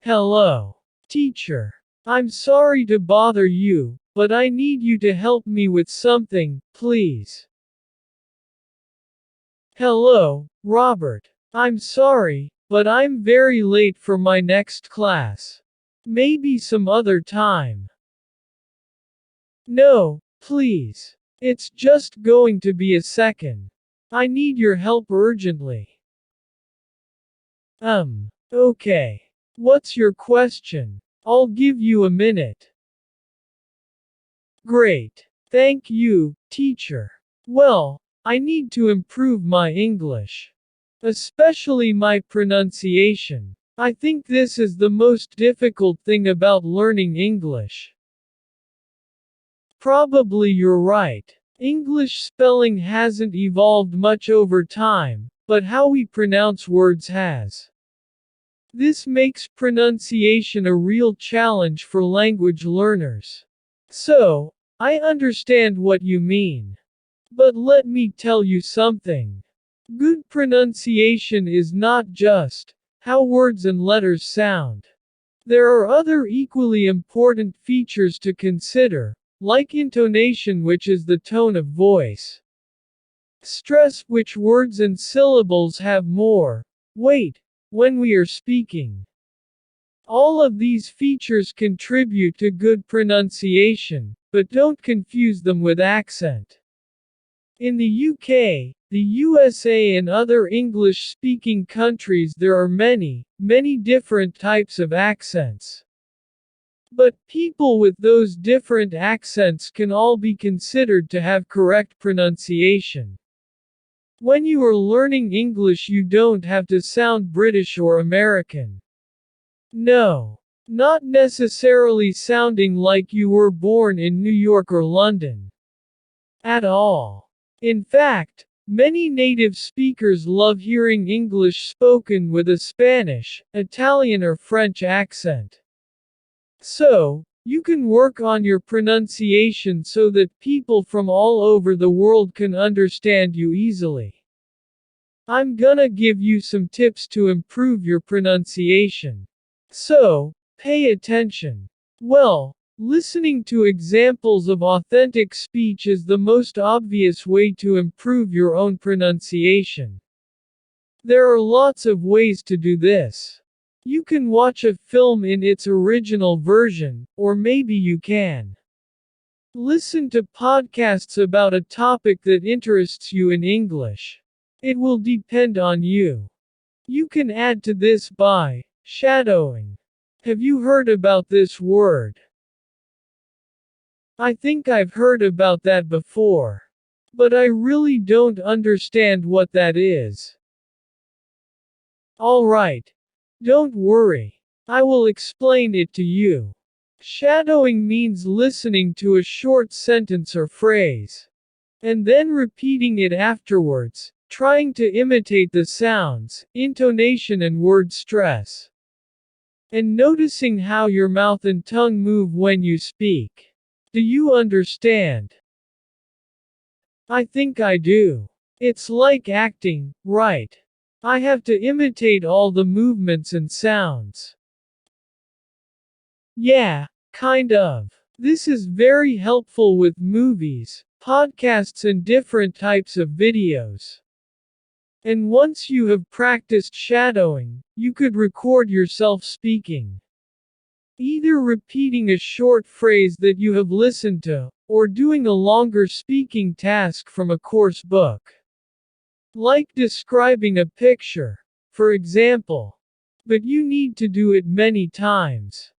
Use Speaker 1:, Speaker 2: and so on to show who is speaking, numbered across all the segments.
Speaker 1: Hello, teacher. I'm sorry to bother you, but I need you to help me with something, please. Hello, Robert. I'm sorry, but I'm very late for my next class. Maybe some other time. No, please. It's just going to be a second. I need your help urgently. Okay. What's your question? I'll give you a minute. Great. Thank you, teacher. Well, I need to improve my English. Especially my pronunciation. I think this is the most difficult thing about learning English. Probably you're right. English spelling hasn't evolved much over time, but how we pronounce words has. This makes pronunciation a real challenge for language learners. So, I understand what you mean. But let me tell you something. Good pronunciation is not just how words and letters sound. There are other equally important features to consider, like intonation, which is the tone of voice. Stress, which words and syllables have more weight when we are speaking. All of these features contribute to good pronunciation, but don't confuse them with accent. In the UK, the USA and other English-speaking countries there are many different types of accents. But people with those different accents can all be considered to have correct pronunciation. When you are learning English, you don't have to sound British or American. No. Not necessarily sounding like you were born in New York or London. At all. In fact, many native speakers love hearing English spoken with a Spanish, Italian or French accent. So, you can work on your pronunciation so that people from all over the world can understand you easily. I'm gonna give you some tips to improve your pronunciation. So, pay attention. Well, listening to examples of authentic speech is the most obvious way to improve your own pronunciation. There are lots of ways to do this. You can watch a film in its original version, or maybe you can listen to podcasts about a topic that interests you in English. It will depend on you. You can add to this by shadowing. Have you heard about this word? I think I've heard about that before. But I really don't understand what that is. Alright. Don't worry. I will explain it to you. Shadowing means listening to a short sentence or phrase, and then repeating it afterwards, trying to imitate the sounds, intonation and word stress. And noticing how your mouth and tongue move when you speak. Do you understand? I think I do. It's like acting, right? I have to imitate all the movements and sounds. Yeah, kind of. This is very helpful with movies, podcasts and different types of videos. And once you have practiced shadowing, you could record yourself speaking. Either repeating a short phrase that you have listened to, or doing a longer speaking task from a course book. Like describing a picture, for example. But you need to do it many times.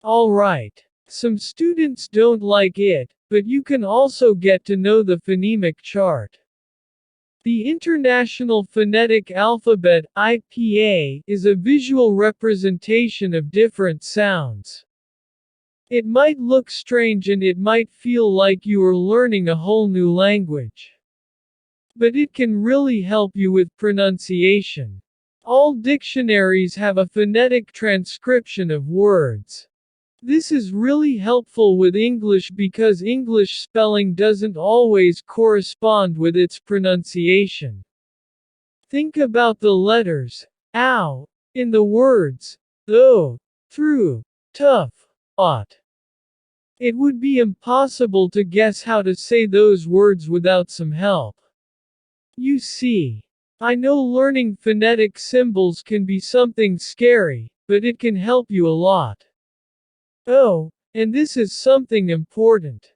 Speaker 1: Alright. Some students don't like it, but you can also get to know the phonemic chart. The International Phonetic Alphabet (IPA) is a visual representation of different sounds. It might look strange and it might feel like you are learning a whole new language. But it can really help you with pronunciation. All dictionaries have a phonetic transcription of words. This is really helpful with English because English spelling doesn't always correspond with its pronunciation. Think about the letters ow in the words though, through, tough, ought. It would be impossible to guess how to say those words without some help. You see, I know learning phonetic symbols can be something scary, but it can help you a lot. Oh, and this is something important.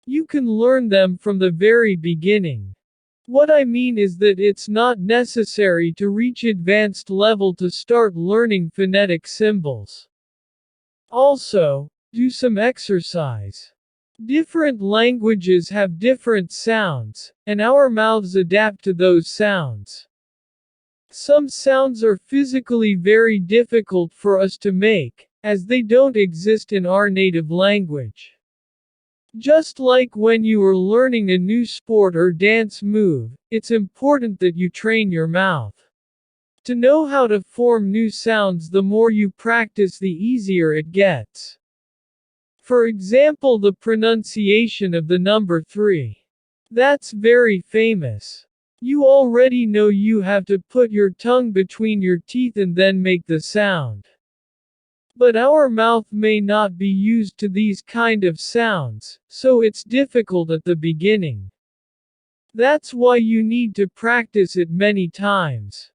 Speaker 1: You can learn them from the very beginning. What I mean is that it's not necessary to reach advanced level to start learning phonetic symbols. Also, do some exercise. Different languages have different sounds, and our mouths adapt to those sounds. Some sounds are physically very difficult for us to make, as they don't exist in our native language. Just like when you are learning a new sport or dance move, it's important that you train your mouth. To know how to form new sounds, the more you practice, the easier it gets. For example, the pronunciation of the number 3. That's very famous. You already know you have to put your tongue between your teeth and then make the sound. But our mouth may not be used to these kind of sounds, so it's difficult at the beginning. That's why you need to practice it many times.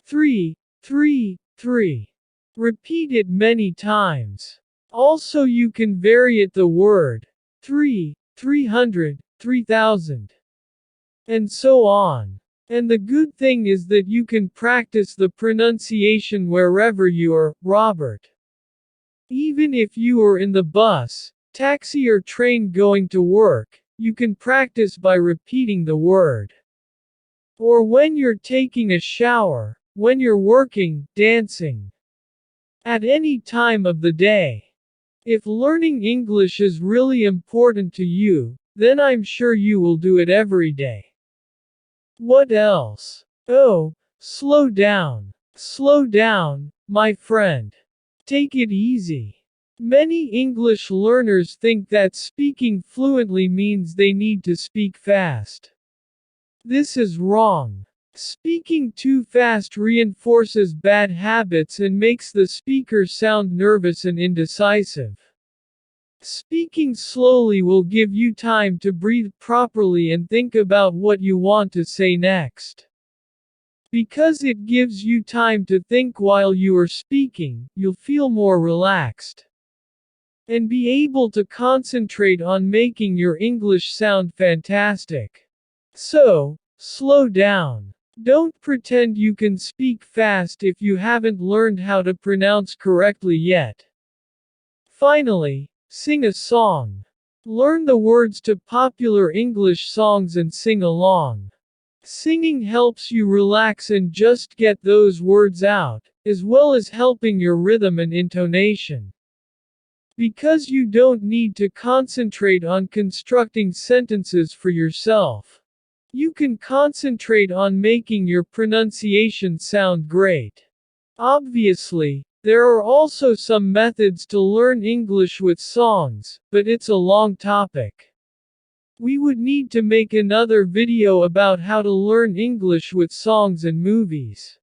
Speaker 1: 3, 3, 3. Repeat it many times. Also, you can vary it the word 3, 300, 3000, and so on. And the good thing is that you can practice the pronunciation wherever you are, Robert. Even if you are in the bus, taxi or train going to work, you can practice by repeating the word. Or when you're taking a shower, when you're working, dancing. At any time of the day. If learning English is really important to you, then I'm sure you will do it every day. What else? Oh, slow down. Slow down, my friend. Take it easy. Many English learners think that speaking fluently means they need to speak fast. This is wrong. Speaking too fast reinforces bad habits and makes the speaker sound nervous and indecisive. Speaking slowly will give you time to breathe properly and think about what you want to say next. Because it gives you time to think while you are speaking, you'll feel more relaxed. And be able to concentrate on making your English sound fantastic. So, slow down. Don't pretend you can speak fast if you haven't learned how to pronounce correctly yet. Finally, sing a song. Learn the words to popular English songs and sing along. Singing helps you relax and just get those words out, as well as helping your rhythm and intonation. Because you don't need to concentrate on constructing sentences for yourself. You can concentrate on making your pronunciation sound great. Obviously, there are also some methods to learn English with songs, but it's a long topic. We would need to make another video about how to learn English with songs and movies.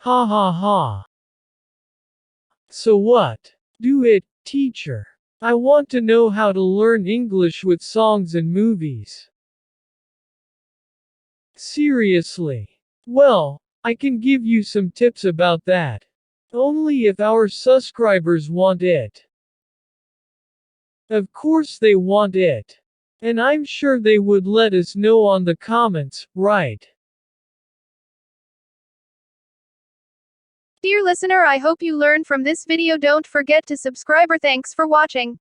Speaker 1: Ha ha ha. So what? Do it, teacher. I want to know how to learn English with songs and movies. Seriously. Well, I can give you some tips about that. Only if our subscribers want it. Of course they want it. And I'm sure they would let us know on the comments, right?
Speaker 2: Dear listener, I hope you learned from this video. Don't forget to subscribe. Thanks for watching.